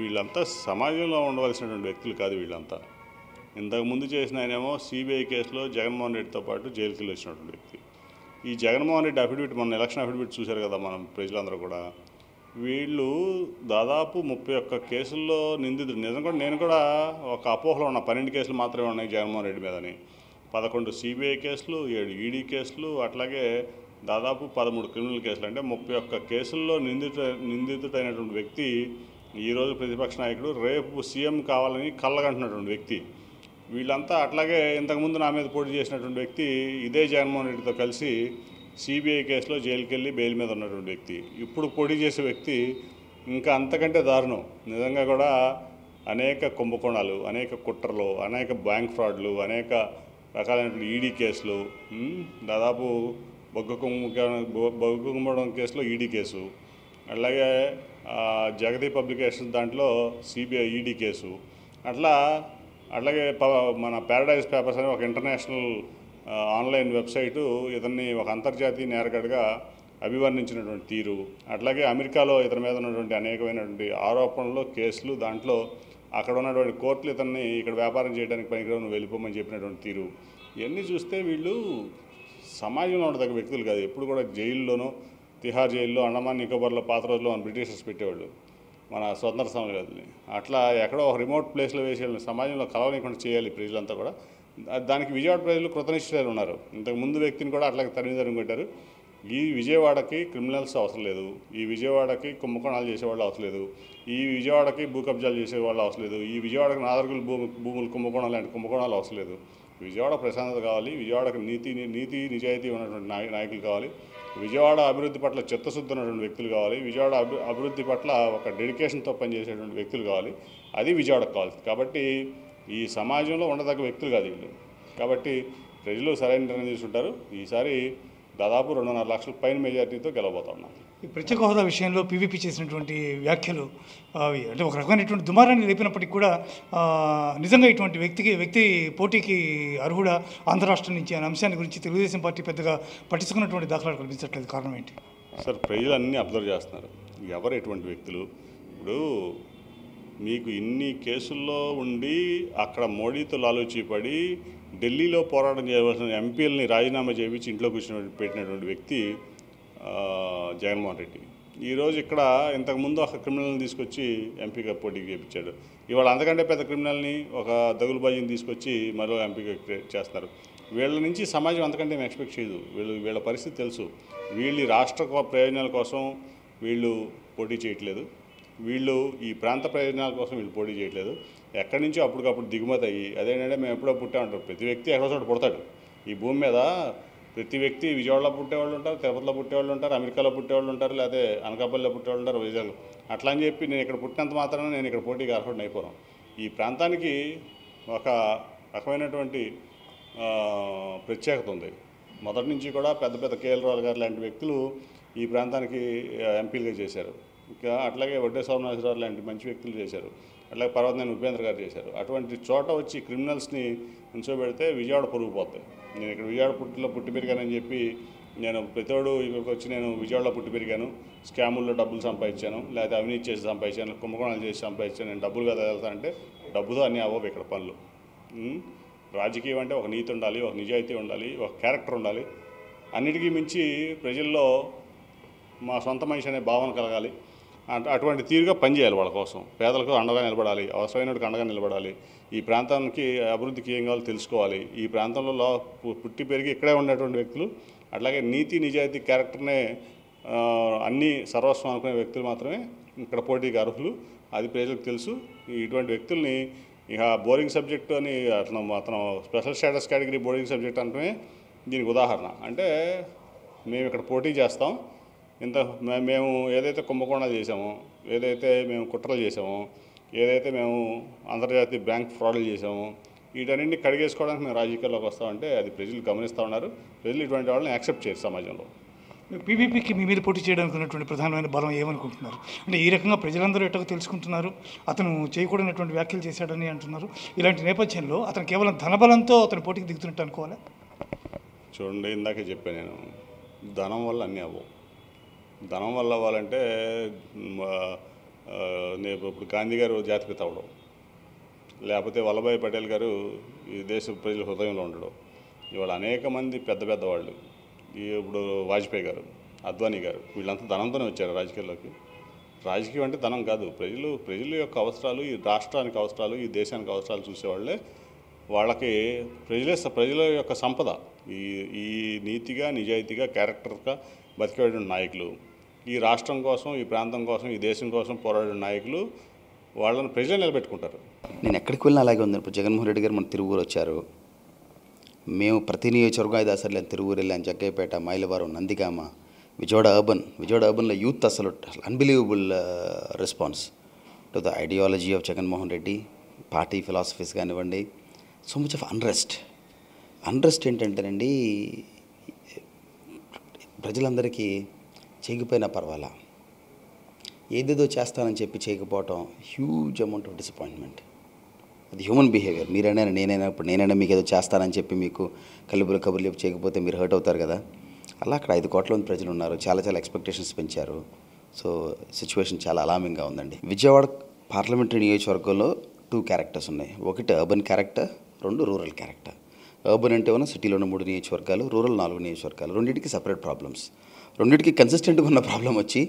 వీళ్ళంతా సమాజంలో ఉండవలసినటువంటి వ్యక్తులు కాదు వీళ్ళంతా. ఇంతకుముందు చేసిన ఆయనేమో సిబిఐ కేసులో జగన్మోహన్ రెడ్డితో పాటు జైలుకి వెళ్ళి వచ్చినటువంటి వ్యక్తి. ఈ జగన్మోహన్ రెడ్డి అఫిడవిట్, మొన్న ఎలక్షన్ అఫిడవిట్ చూశారు కదా మనం ప్రజలందరూ కూడా. వీళ్ళు దాదాపు 31 కేసుల్లో నిందితుడు. నేను కూడా ఒక అపోహలో ఉన్న 12 కేసులు మాత్రమే ఉన్నాయి జగన్మోహన్ రెడ్డి మీదని. 11 సిబిఐ కేసులు, 7 ఈడీ కేసులు, అట్లాగే దాదాపు 13 క్రిమినల్ కేసులు. అంటే 31 కేసుల్లో నిందితుడైనటువంటి వ్యక్తి ఈరోజు ప్రతిపక్ష నాయకుడు, రేపు సీఎం కావాలని కళ్ళగంటున్నటువంటి వ్యక్తి. వీళ్ళంతా అట్లాగే ఇంతకుముందు నా మీద పోటీ చేసినటువంటి వ్యక్తి ఇదే జగన్మోహన్ రెడ్డితో కలిసి సిబిఐ కేసులో జైలుకి వెళ్ళి బెయిల్ మీద ఉన్నటువంటి వ్యక్తి. ఇప్పుడు పోటీ చేసే వ్యక్తి ఇంకా అంతకంటే దారుణం. నిజంగా కూడా అనేక కుంభకోణాలు, అనేక కుట్రలు, అనేక బ్యాంక్ ఫ్రాడ్లు, అనేక రకాలైనటువంటి ఈడీ కేసులు, దాదాపు బొగ్గు కుంభకోణం కేసులో ఈడీ కేసు, అలాగే జగతి పబ్లికేషన్స్ దాంట్లో సిబిఐ ఈడీ కేసు, అట్లాగే మన ప్యారడైజ్ పేపర్స్ అనే ఒక ఇంటర్నేషనల్ ఆన్లైన్ వెబ్సైటు ఇతన్ని ఒక అంతర్జాతీయ నేరగాడిగా అభివర్ణించినటువంటి తీరు, అట్లాగే అమెరికాలో ఇతని మీద ఉన్నటువంటి అనేకమైనటువంటి ఆరోపణలు, కేసులు, దాంట్లో అక్కడ ఉన్నటువంటి కోర్టులు ఇతన్ని ఇక్కడ వ్యాపారం చేయడానికి పనికిరావు వెళ్ళిపోమని చెప్పినటువంటి తీరు, ఇవన్నీ చూస్తే వీళ్ళు సమాజంలో ఉండదగ్గ వ్యక్తులు కాదు. ఎప్పుడు కూడా జైల్లోనూ, తిహార్ జైల్లో, అండమాన్ నికోబార్లో పాత రోజుల్లో మన బ్రిటిషర్స్ పెట్టేవాళ్ళు మన స్వతంత్ర సమరయోధుల్ని. అట్లా ఎక్కడో ఒక రిమోట్ ప్లేస్లో వేసి సమాజంలో కలవనీయకుండా చేయాలి ప్రజలంతా కూడా. దానికి విజయవాడ ప్రజలు కృతనిశ్చయాలు ఉన్నారు. ఇంతకు ముందు వ్యక్తిని కూడా అట్లాగే తరిమి కొట్టారు. ఈ విజయవాడకి క్రిమినల్స్ అవసరం లేదు, ఈ విజయవాడకి కుంభకోణాలు చేసేవాళ్ళు అవసరం లేదు, ఈ విజయవాడకి భూ కబ్జాలు చేసేవాళ్ళు అవసరం లేదు, ఈ విజయవాడకి నాదర్గులు భూములు కుంభకోణాలు లాంటి కుంభకోణాలు అవసరం లేదు. విజయవాడ ప్రశాంతత కావాలి, విజయవాడకి నీతి నిజాయితీ ఉన్నటువంటి నాయకులు కావాలి, విజయవాడ అభివృద్ధి పట్ల చిత్తశుద్ధి ఉన్నటువంటి వ్యక్తులు కావాలి, విజయవాడ అభివృద్ధి పట్ల ఒక డెడికేషన్తో పనిచేసేటువంటి వ్యక్తులు కావాలి. అది విజయవాడకు కావాలి. కాబట్టి ఈ సమాజంలో ఉండదగ్గ వ్యక్తులు కాదు వీళ్ళు. కాబట్టి ప్రజలు సరైన నిర్ణయం తీసుకుంటారు. ఈసారి దాదాపు 2.5 లక్షల పైన మెజార్టీతో గెలవబోతున్నాం. ఈ ప్రత్యేక హోదా విషయంలో పీవీపీ చేసినటువంటి వ్యాఖ్యలు అవి అంటే ఒక రకమైనటువంటి దుమారాన్ని లేపినప్పటికీ కూడా నిజంగా ఇటువంటి వ్యక్తి పోటీకి అర్హుడా ఆంధ్ర రాష్ట్రం నుంచి అనే అంశాన్ని గురించి తెలుగుదేశం పార్టీ పెద్దగా పట్టించుకున్నటువంటి దాఖలాలు కనిపించట్లేదు. కారణం ఏంటి సార్? ప్రజలు అన్నీ అబ్జర్వ్ చేస్తున్నారు. ఎవరు ఎటువంటి వ్యక్తులు. ఇప్పుడు మీకు ఇన్ని కేసుల్లో ఉండి అక్కడ మోడీతో లాలూచీపడి ఢిల్లీలో పోరాటం చేయవలసిన ఎంపీలని రాజీనామా చేయించి ఇంట్లో పెట్టినటువంటి వ్యక్తి జగన్మోహన్ రెడ్డి. ఈరోజు ఇక్కడ ఇంతకుముందు ఒక క్రిమినల్ని తీసుకొచ్చి ఎంపీగా పోటీకి చేయించాడు. ఇవాళ అంతకంటే పెద్ద క్రిమినల్ని, ఒక దగులుబాజీని తీసుకొచ్చి మరో ఎంపీగా చేస్తున్నారు. వీళ్ళ నుంచి సమాజం అంతకంటే ఏం ఎక్స్పెక్ట్ చేయదు. వీళ్ళ పరిస్థితి తెలుసు. వీళ్ళు రాష్ట్ర ప్రయోజనాల కోసం వీళ్ళు పోటీ చేయట్లేదు, వీళ్ళు ఈ ప్రాంత ప్రయోజనాల కోసం వీళ్ళు పోటీ చేయట్లేదు. ఎక్కడి నుంచో అప్పటికప్పుడు దిగుమతి అయ్యి, అదేంటంటే మేము ఎప్పుడో పుట్టామంటారు. ప్రతి వ్యక్తి ఎక్కడో చోట పుడతాడు. ఈ భూమి మీద ప్రతి వ్యక్తి విజయవాడలో పుట్టేవాళ్ళు ఉంటారు, తిరుపతిలో పుట్టేవాళ్ళు ఉంటారు, అమెరికాలో పుట్టేవాళ్ళు ఉంటారు, లేకపోతే అనకాపల్లిలో పుట్టేవాళ్ళు ఉంటారు, వైజాగ్లో. అట్లా అని చెప్పి నేను ఇక్కడ పుట్టినంత మాత్రాన నేను ఇక్కడ పోటీకి అర్హుడిని అయిపోను. ఈ ప్రాంతానికి ఒక రకమైనటువంటి ప్రత్యేకత ఉంది. మొదటి నుంచి కూడా పెద్ద కేఎల్ రావు గారు లాంటి వ్యక్తులు ఈ ప్రాంతానికి ఎంపీలుగా చేశారు. ఇంకా అట్లాగే వడ్డే సోమనాథరావు లాంటి మంచి వ్యక్తులు చేశారు. అట్లాగే పర్వతనేని ఉపేంద్ర గారు చేశారు. అటువంటి చోట వచ్చి క్రిమినల్స్ని ఉంచోబెడితే విజయవాడ పొరుగుపోతాయి. నేను ఇక్కడ విజయవాడ పుట్టి పెరిగానని చెప్పి నేను ప్రతివాడు ఇక్కడికి వచ్చి నేను విజయవాడలో పుట్టి పెరిగాను, స్కాముల్లో డబ్బులు సంపాదించాను, లేకపోతే అవినీతి చేసి సంపాదించాను, కుంభకోణాలు చేసి సంపాదించాను, నేను డబ్బులు కదా వెళ్తానంటే డబ్బుతో అన్నీ అవ్వవు ఇక్కడ పనులు. రాజకీయం అంటే ఒక నీతి ఉండాలి, ఒక నిజాయితీ ఉండాలి, ఒక క్యారెక్టర్ ఉండాలి. అన్నిటికీ మించి ప్రజల్లో మా సొంత మనిషి అనే భావన కలగాలి. అటువంటి తీరుగా పనిచేయాలి. వాళ్ళ కోసం పేదలకు అండగా నిలబడాలి, అవసరమైనటువంటి అండగా నిలబడాలి. ఈ ప్రాంతానికి అభివృద్ధికి ఏం కావాలో తెలుసుకోవాలి. ఈ ప్రాంతంలో పుట్టి పెరిగి ఇక్కడే ఉన్నటువంటి వ్యక్తులు, అట్లాగే నీతి నిజాయితీ క్యారెక్టర్నే అన్ని సర్వస్వం అనుకునే వ్యక్తులు మాత్రమే ఇక్కడ పోటీకి అర్హులు. అది ప్రజలకు తెలుసు. ఇటువంటి వ్యక్తుల్ని ఇక బోరింగ్ సబ్జెక్టు అని అతను special status category boring subject అంటే దీనికి ఉదాహరణ. అంటే మేము ఇక్కడ పోటీ చేస్తాం, మేము ఏదైతే కుంభకోణాలు చేసామో, ఏదైతే మేము కుట్రలు చేసామో, ఏదైతే మేము అంతర్జాతీయ బ్యాంక్ ఫ్రాడ్లు చేసామో, వీటన్నింటినీ కడిగేసుకోవడానికి మేము రాజకీయాల్లోకి వస్తామంటే అది ప్రజలు గమనిస్తూ ఉన్నారు. ప్రజలు ఇటువంటి వాళ్ళని యాక్సెప్ట్ చేయరు సమాజంలో. పీవీపీకి మీ మీద పోటీ చేయడానికి ఉన్నటువంటి ప్రధానమైన బలం ఏమనుకుంటున్నారు? అంటే ఈ రకంగా ప్రజలందరూ ఎట్టగా తెలుసుకుంటున్నారు, అతను చేయకూడనటువంటి వ్యాఖ్యలు చేశాడని అంటున్నారు. ఇలాంటి నేపథ్యంలో అతను కేవలం ధనబలంతో అతను పోటీకి దిగుతున్నట్టు అనుకోవాలి. చూడండి, ఇందాకే చెప్పాను నేను, ధనం వల్ల అన్నీ అవ్వవు. ధనం వల్ల అవ్వాలంటే నేను ఇప్పుడు గాంధీ గారు జాతిపిత అవడం, లేకపోతే వల్లభాయ్ పటేల్ గారు ఈ దేశ ప్రజల హృదయంలో ఉండడం, ఇవాళ అనేక మంది పెద్ద పెద్ద వాళ్ళు, ఇప్పుడు వాజ్పేయి గారు, అద్వానీ గారు, వీళ్ళంతా ధనంతోనే వచ్చారు రాజకీయాల్లోకి. రాజకీయం అంటే ధనం కాదు, ప్రజల యొక్క అవసరాలు, ఈ రాష్ట్రానికి అవసరాలు, ఈ దేశానికి అవసరాలు చూసేవాళ్ళే. వాళ్ళకి ప్రజల యొక్క సంపద, ఈ నీతిగా, నిజాయితీగా, క్యారెక్టర్గా బతికేటువంటి నాయకులు, ఈ రాష్ట్రం కోసం, ఈ ప్రాంతం కోసం, ఈ దేశం కోసం పోరాడే నాయకులు, వాళ్ళని ప్రజలు నిలబెట్టుకుంటారు. నేను ఎక్కడికి వెళ్ళినా అలాగే ఉంది. ఇప్పుడు జగన్మోహన్ రెడ్డి గారు మన తిరువూరు వచ్చారు. మేము ప్రతి నియోజకవర్గం 5 సార్లు వెళ్ళాం. తిరువూరు వెళ్ళాం, జగ్గయ్యపేట, మైలవరం, నందిగామ, విజయవాడ అర్బన్లో యూత్ అసలు unbelievable response to the ideology of Jaganmohan Reddy, party philosophies కానివ్వండి. సో మచ్ ఆఫ్ అన్రెస్ట్ ఏంటంటేనండి, ప్రజలందరికీ చేయకపోయినా పర్వాలా, ఏదేదో చేస్తానని చెప్పి చేయకపోవటం హ్యూజ్ అమౌంట్ ఆఫ్ డిసప్పాయింట్మెంట్. అది హ్యూమన్ బిహేవియర్. మీరైనా నేనైనా, ఇప్పుడు నేనైనా మీకు ఏదో చేస్తానని చెప్పి మీకు కబుర్లు చెప్పి చేయకపోతే మీరు హర్ట్ అవుతారు కదా. అలా అక్కడ 5 కోట్ల మంది ప్రజలు ఉన్నారు. చాలా ఎక్స్పెక్టేషన్స్ పెంచారు. సో సిచ్యువేషన్ చాలా అలామింగ్గా ఉందండి. విజయవాడ పార్లమెంటరీ నియోజకవర్గంలో 2 క్యారెక్టర్స్ ఉన్నాయి. ఒకటి urban character, 2 rural character. Urban అంటే ఉన్న సిటీలోని 3 నియోజకవర్గాలు, రూరల్ 4 నియోజకవర్గాలు. రెండింటికి సపరేట్ ప్రాబ్లమ్స్. రెండింటికి కన్సిస్టెంట్గా ఉన్న ప్రాబ్లం వచ్చి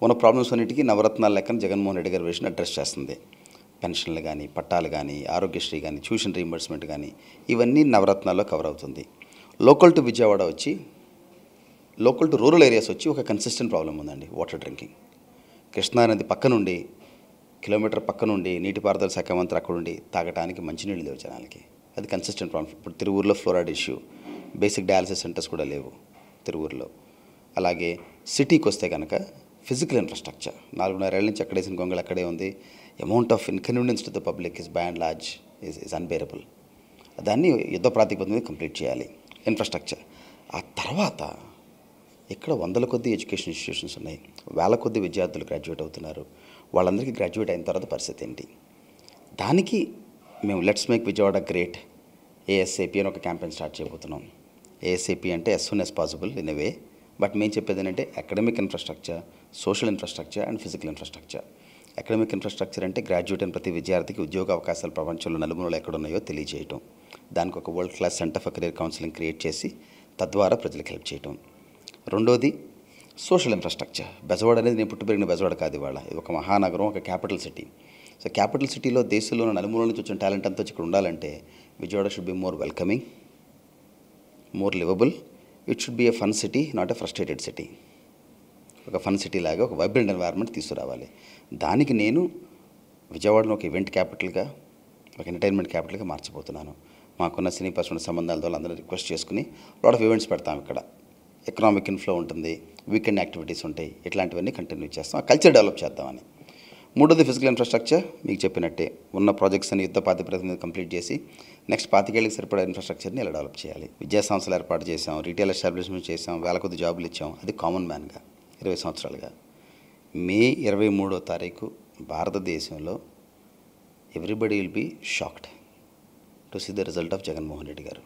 ఉన్న ప్రాబ్లమ్స్ అన్నిటికీ నవరత్నాల లెక్కన జగన్మోహన్ రెడ్డి గారి విషయం అడ్రస్ చేస్తుంది. పెన్షన్లు కానీ, పట్టాలు కానీ, ఆరోగ్యశ్రీ కానీ, ట్యూషన్ రీయింబర్స్మెంట్ కానీ, ఇవన్నీ నవరత్నాల్లో కవర్ అవుతుంది. లోకల్ టు విజయవాడ వచ్చి, లోకల్ టు రూరల్ ఏరియాస్ వచ్చి ఒక కన్సిస్టెంట్ ప్రాబ్లం ఉందండి, వాటర్ డ్రింకింగ్. కృష్ణానది పక్కనుండి, కిలోమీటర్ పక్కనుండి నీటిపారుదల శాఖ మంత్రి అక్కడుండి తాగడానికి మంచినీళ్ళు లేవు జనాలకి. అది కన్సిస్టెంట్ ప్రాబ్లం. ఇప్పుడు తిరువూరులో fluoride issue, basic dialysis centres కూడా లేవు తిరువూరులో. అలాగే సిటీకి వస్తే కనుక ఫిజికల్ ఇన్ఫ్రాస్ట్రక్చర్ 4.5 ఏళ్ళ నుంచి ఎక్కడేసిన గొంగళి అక్కడే ఉంది. Amount of inconvenience to the public is by and large is unbearable. దాన్ని యుద్ధ ప్రాతిపదిక మీద కంప్లీట్ చేయాలి ఇన్ఫ్రాస్ట్రక్చర్. ఆ తర్వాత ఇక్కడ 100ల కొద్ది ఎడ్యుకేషన్ ఇన్స్టిట్యూషన్స్ ఉన్నాయి, 1000 కొద్ది విద్యార్థులు గ్రాడ్యుయేట్ అవుతున్నారు. వాళ్ళందరికీ గ్రాడ్యుయేట్ అయిన తర్వాత పరిస్థితి ఏంటి? దానికి మేము let's make Vijayawada great ASAP అని ఒక క్యాంపెయిన్ స్టార్ట్ చేయబోతున్నాం. ఏఎస్ఏపీ అంటే as soon as possible in a way. But మేము చెప్పేది ఏంటంటే academic infrastructure, social infrastructure and physical infrastructure. Academic infrastructure అంటే గ్రాడ్యుయేట్ అయిన ప్రతి విద్యార్థికి ఉద్యోగ అవకాశాలు ప్రపంచంలో నలుమూలలు ఎక్కడున్నాయో తెలియజేయటం. దానికి ఒక world class centre for career counselling create చేసి తద్వారా ప్రజలకు హెల్ప్ చేయటం. రెండోది సోషల్ ఇన్ఫ్రాస్ట్రక్చర్. బెజవాడ అనేది నేను పుట్టి పెరిగిన బెజవాడ కాదు ఇవాళ. ఇది ఒక మహానగరం, ఒక క్యాపిటల్ సిటీ. సో క్యాపిటల్ సిటీలో దేశంలో నలుమూల నుంచి వచ్చిన టాలెంట్ అంతా ఇక్కడ ఉండాలంటే Vijayawada should be more welcoming, more liveable. It should be A fun city, not a frustrated city. ఒక ఫన్ సిటీ లాగా ఒక వైబ్రెంట్ ఎన్వైర్న్మెంట్ తీసుకురావాలి. దానికి నేను విజయవాడను ఒక ఈవెంట్ క్యాపిటల్గా, ఒక ఎంటర్టైన్మెంట్ క్యాపిటల్గా మార్చబోతున్నాను. మాకున్న సినీ పర్సనల్ సంబంధాలతో వాళ్ళందరూ రిక్వెస్ట్ చేసుకుని లాట్ ఆఫ్ ఈవెంట్స్ పెడతాం ఇక్కడ. ఎకనామిక్ ఇన్ఫ్లో ఉంటుంది, వీకెండ్ యాక్టివిటీస్ ఉంటాయి, ఇట్లాంటివన్నీ కంటిన్యూ చేస్తాం. ఆ కల్చర్ డెవలప్ చేద్దామని. మూడోది ఫిజికల్ ఇన్ఫ్రాస్ట్రక్చర్. మీకు చెప్పినట్టే ఉన్న ప్రాజెక్ట్స్ అని యుద్ధ ప్రాతిపదిక మీద కంప్లీట్ చేసి నెక్స్ట్ 25 ఏళ్ళకి సరిపడా ఇన్ఫ్రాస్ట్రక్చర్ని ఎలా డెవలప్ చేయాలి. విద్యా సంస్థలు ఏర్పాటు చేసాం, రీటైల్ ఎస్టాబ్లిష్మెంట్ చేసాం, 1000 కొద్ది జాబులు ఇచ్చాం. అది కామన్ మ్యాన్గా 20 సంవత్సరాలుగా. మే 23వ తారీఖు భారతదేశంలో everybody will be shocked to see the result of Jaganmohan Reddy గారు.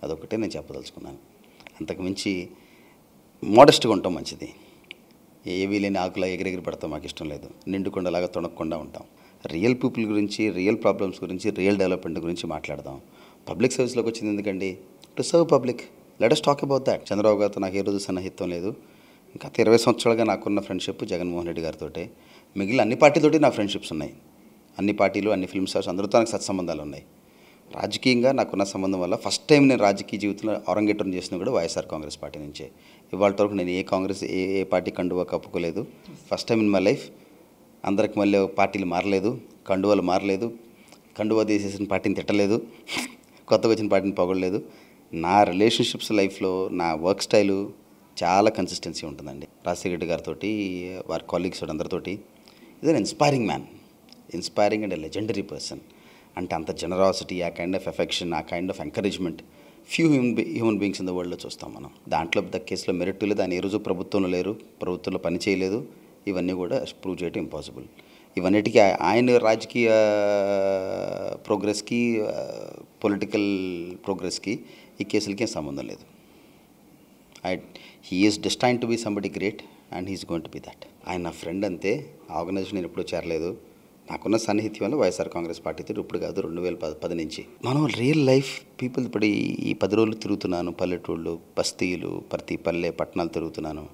అదొకటే నేను చెప్పదలుచుకున్నాను. అంతకుమించి మోడెస్ట్గా ఉంటాం మంచిది. ఏవీ లేని ఆకులా ఎగిరెగిరి పడతాం మాకు ఇష్టం లేదు. నిండుకొండలాగా తొణక్కుండా ఉంటాం. రియల్ పీపుల్ గురించి, రియల్ ప్రాబ్లమ్స్ గురించి, రియల్ డెవలప్మెంట్ గురించి మాట్లాడదాం. పబ్లిక్ సర్వీస్లోకి వచ్చింది ఎందుకండి? To serve public. Let us talk about that. Chandrababu గారితో నాకు ఏ రోజు సన్నిహితం లేదు. గత 20 సంవత్సరాలుగా నాకున్న ఫ్రెండ్షిప్ జగన్మోహన్ రెడ్డి గారితో. మిగిలిన అన్ని పార్టీలతోటి నా ఫ్రెండ్షిప్స్ ఉన్నాయి. అన్ని పార్టీలు, అన్ని ఫిల్మ్ స్టార్స్ అందరితో నాకు సత్సంబంధాలు ఉన్నాయి. రాజకీయంగా నాకున్న సంబంధం వల్ల ఫస్ట్ టైం నేను రాజకీయ జీవితంలో అరంగేట్రం చేసిన కూడా వైఎస్ఆర్ కాంగ్రెస్ పార్టీ నుంచే. ఇవాళ వరకు నేను ఏ పార్టీ కండువా కప్పుకోలేదు. First time in my life. అందరికి మళ్ళీ పార్టీలు మారలేదు, కండువాలు మారలేదు, కండువా తీసేసిన పార్టీని తిట్టలేదు, కొత్తగా వచ్చిన పార్టీని పొగడలేదు. నా రిలేషన్షిప్స్ లైఫ్లో నా వర్క్ స్టైలు చాలా కన్సిస్టెన్సీ ఉంటుందండి. రాజశేఖర రెడ్డి గారితో, వారి కాలీగ్స్ అందరితోటి. ఇది an inspiring man, inspiring and a legendary person. అంటే అంత జనరాసిటీ, ఆ కైండ్ ఆఫ్ ఎఫెక్షన్, ఆ kind of encouragement few human beings in the వరల్డ్లో చూస్తాం మనం. దాంట్లో ద కేసులో మెరిట్ లేదు. ఆయన ఏ రోజు ప్రభుత్వంలో లేరు, ప్రభుత్వంలో పని చేయలేదు. ఇవన్నీ కూడా ప్రూవ్ చేయడం ఇంపాసిబుల్. ఇవన్నిటికీ ఆయన రాజకీయ ప్రోగ్రెస్కి, పొలిటికల్ ప్రోగ్రెస్కి ఈ కేసులకి సంబంధం లేదు. He is destined to be somebody great and he is going to be that. ఆయన నా ఫ్రెండ్ అంతే. ఆర్గనైజేషన్ నేను ఎప్పుడూ చేరలేదు. నాకున్న సన్నిహిత్యం వల్ల వైఎస్ఆర్ కాంగ్రెస్ పార్టీతో ఇప్పుడు కాదు 2010 నుంచి మనం రియల్ లైఫ్ పీపుల్. ఇప్పుడు ఈ 10 రోజులు తిరుగుతున్నాను, పల్లెటూళ్ళు, బస్తీలు, ప్రతి పల్లె పట్టణాలు తిరుగుతున్నాను.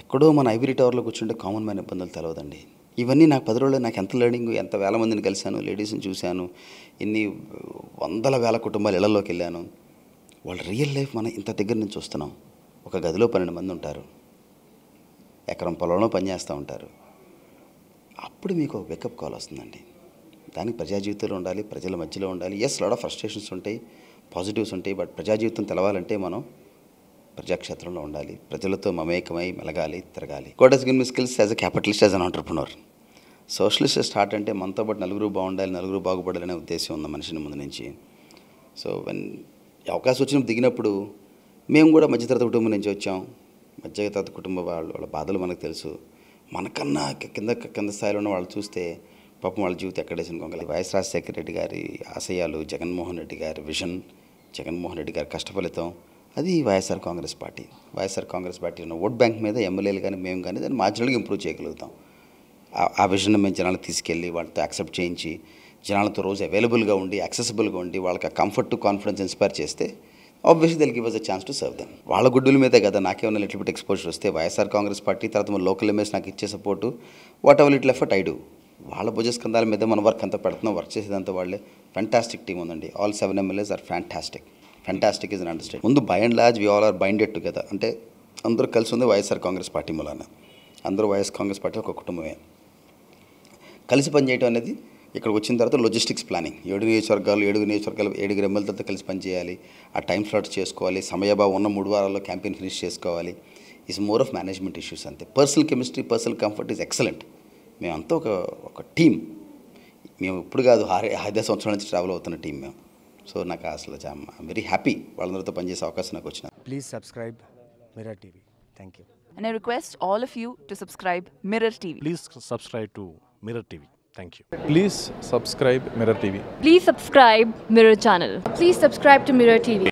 ఎక్కడో మన ఐవరీ టవర్లో కూర్చుంటే కామన్ మ్యాన్ ఇబ్బందులు తెలవదండి. ఇవన్నీ నాకు 10 రోజుల్లో నాకు ఎంత లెర్నింగ్, ఎంత వేల మందిని కలిశాను, లేడీస్ని చూశాను, ఎన్ని వందల వేల కుటుంబాలు ఇళ్లలోకి వెళ్ళాను. వాళ్ళ రియల్ లైఫ్ మనం ఇంత దగ్గర నుంచి చూస్తున్నాం. ఒక గదిలో 12 మంది ఉంటారు, ఎకరం పొలంలో పనిచేస్తూ ఉంటారు. అప్పుడు మీకు ఒక వేకప్ కాల్ వస్తుందండి. దానికి ప్రజా జీవితంలో ఉండాలి, ప్రజల మధ్యలో ఉండాలి. ఎస్, లాట్ ఆఫ్ ఫ్రస్ట్రేషన్స్ ఉంటాయి, పాజిటివ్స్ ఉంటాయి. బట్ ప్రజా జీవితం తెలవాలంటే మనం ప్రజాక్షేత్రంలో ఉండాలి, ప్రజలతో మమేకమై మెలగాలి, తిరగాలి. God has given me skills as a capitalist, as an entrepreneur. Socialist start అంటే మనతో పాటు నలుగురు బాగుండాలి, నలుగురు బాగుపడాలనే ఉద్దేశం ఉంది మనిషిని ముందు నుంచి. సో అవకాశం వచ్చినప్పుడు దిగినప్పుడు మేము కూడా మధ్యతరగతి కుటుంబం నుంచి వచ్చాం. మధ్యతరగతి కుటుంబ వాళ్ళ బాధలు మనకు తెలుసు. మనకన్నా కింద స్థాయిలో ఉన్న వాళ్ళు చూస్తే పాపం వాళ్ళ జీవితం ఎక్కడేసిన కొంగలి. వైఎస్ రాజశేఖర రెడ్డి గారి ఆశయాలు, జగన్మోహన్ రెడ్డి గారి విజన్, జగన్మోహన్ రెడ్డి గారి కష్టఫలితం, అది వైఎస్ఆర్ కాంగ్రెస్ పార్టీ. వైఎస్ఆర్ కాంగ్రెస్ పార్టీ ఉన్న ఓట్ బ్యాంక్ మీద ఎమ్మెల్యేలు కానీ మేము కానీ దాన్ని మార్జినల్గా ఇంప్రూవ్ చేయగలుగుతాం. ఆ విజన్ మేము జనాలకు తీసుకెళ్ళి వాళ్ళతో యాక్సెప్ట్ చేయించి జనాలతో రోజు అవైలబుల్గా ఉండి యాక్సెసిబుల్గా ఉండి వాళ్ళకి ఆ కంఫర్ట్ కాన్ఫిడెన్స్ ఇన్స్పైర్ చేస్తే obviously they'll give us a chance to serve them. వాళ్ళ గుడ్డుల మీదే కదా నాకేమన్నా లిటిల్ బిట్ ఎక్స్పోజర్ వస్తే వైఎస్ఆర్ కాంగ్రెస్ పార్టీ తర్వాత మన లోకల్ ఎంఎస్ నాకు ఇచ్చే support what ever little effort I do. వాళ్ళ భుజస్కంధాల మీద మన వర్క్ అంతా పెడుతున్నాం. వర్క్ చేసేదంతా వాళ్ళే. ఫ్యాంటాస్టిక్ టీమ్ ఉందండి. All 7 MLAs are fantastic. Fantastic is an understand. ముందు by and large we all are binded together. అంటే అందరూ కలిసి ఉంది వైఎస్ఆర్ కాంగ్రెస్ పార్టీ మూలాన. అందరూ వైఎస్ఆర్ కాంగ్రెస్ పార్టీ ఒక కుటుంబమే. కలిసి పనిచేయడం అనేది ఇక్కడికి వచ్చిన తర్వాత లాజిస్టిక్స్ ప్లానింగ్. 7 నియోజకవర్గాలు 7 ఎమ్మెల్యేలతో కలిసి పనిచేయాలి. ఆ టైం స్లాట్స్ చేసుకోవాలి. సమయభావం ఉన్న 3 వారాల్లో క్యాంపెయిన్ ఫినిష్ చేసుకోవాలి. Is more of management issues అంతే. Personal chemistry, personal comfort is excellent. మేమంతా ఒక టీం. మేము ఇప్పుడు కాదు 5 సంవత్సరాల నుంచి ట్రావెల్ అవుతున్న టీం మేము. సో నాకు అసలు ఐఎమ్ వెరీ హ్యాపీ వాళ్ళందరితో పనిచేసే అవకాశం నాకు వచ్చిన. Please subscribe Mirror TV. Thank you. And I request all of you to subscribe Mirror TV. Please subscribe to Mirror TV. Thank you. Please subscribe Mirror TV. Please subscribe Mirror channel. Please subscribe to Mirror TV.